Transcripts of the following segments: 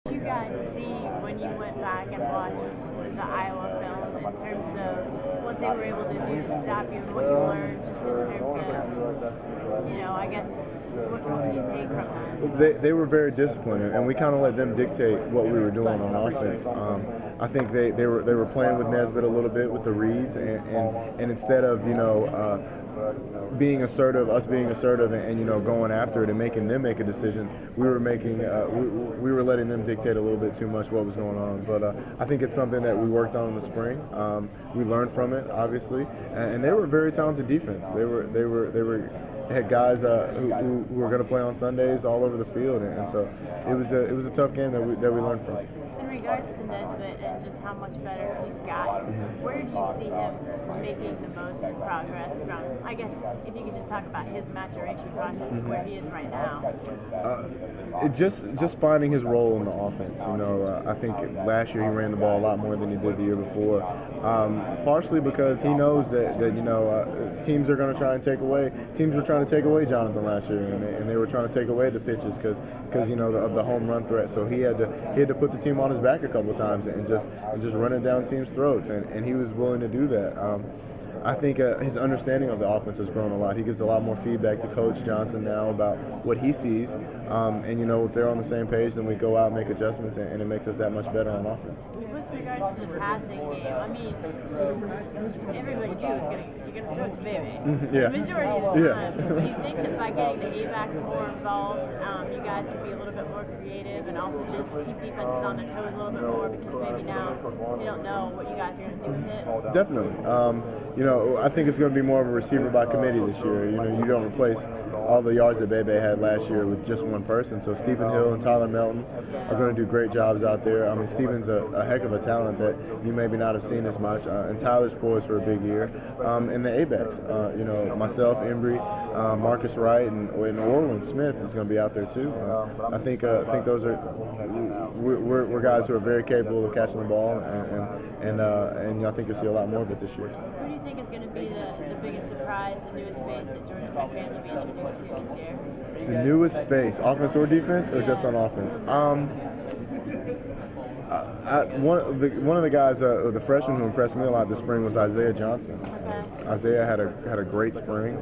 Did you guys see when you went back and watched the Iowa film in terms of what they were able to do to stop you and what you learned just in terms of, I guess, what can you take from that? They were very disciplined, and we kind of let them dictate what we were doing on offense. I think they were playing with Nesbitt a little bit with the reads, and instead of being assertive, and going after it and making them make a decision, we were letting them dictate a little bit too much what was going on. But I think it's something that we worked on in the spring. We learned from it, obviously, and they were a very talented defense. They had guys who were going to play on Sundays all over the field, and so it was a tough game that we learned from. In regards to Nesbitt and just how much better he's gotten, where do you see him making the most progress from? I guess if you could just talk about his maturation process to where he is right now. Just finding his role in the offense. I think last year he ran the ball a lot more than he did the year before. Partially because he knows that teams are going to try and take away. Teams were trying to take away Jonathan last year, and they were trying to take away the pitches because of the home run threat. So he had to put the team on his back a couple of times and just run it down teams' throats, and he was willing to do that. I think his understanding of the offense has grown a lot. He gives a lot more feedback to Coach Johnson now about what he sees, and if they're on the same page, then we go out and make adjustments, and it makes us that much better on offense. With regards to the passing game, I mean, everybody knew you're going to throw it to baby. Yeah. The majority of the time. Do you think that by getting the A-backs more involved, you guys can be a little bit more creative and also just keep defenses on their toes a little bit more because maybe now they don't know what you guys are going to do with it? Definitely. I think it's going to be more of a receiver by committee this year. You don't replace all the yards that Bebe had last year with just one person. So Stephen Hill and Tyler Melton are going to do great jobs out there. I mean, Stephen's a heck of a talent that you maybe not have seen as much. And Tyler's poised for a big year. And the A-backs, myself, Embry, Marcus Wright, and Orwin Smith is going to be out there too. I think those are we're guys who are very capable of catching the ball, and I think you'll see a lot more of it this year. Who do you think is going to be the biggest surprise, the newest face that Georgia Tech fans will be introduced to this year? The newest face, offense or defense, or just on offense? One of the guys, the freshman who impressed me a lot this spring was Isaiah Johnson. Okay. Isaiah had a great spring.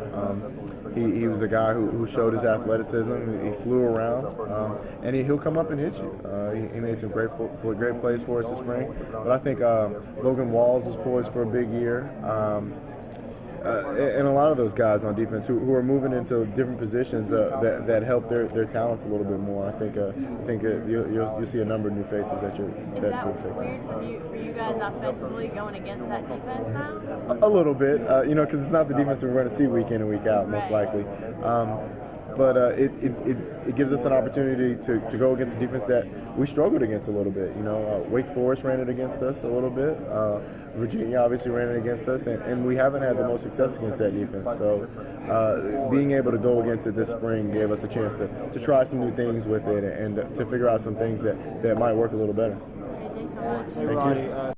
He was a guy who showed his athleticism. He flew around, and he'll come up and hit you. He made some great plays for us this spring. But I think Logan Walls is poised for a big year. And a lot of those guys on defense who are moving into different positions that help their talents a little bit more. I think you'll see a number of new faces that you'll Is that weird for you guys offensively going against that defense now? A little bit, because it's not the defense we're going to see week in and week out, most likely. But it gives us an opportunity to go against a defense that we struggled against a little bit. Wake Forest ran it against us a little bit. Virginia obviously ran it against us, and we haven't had the most success against that defense. So being able to go against it this spring gave us a chance to try some new things with it and to figure out some things that might work a little better. Okay, thanks so much. Thank you.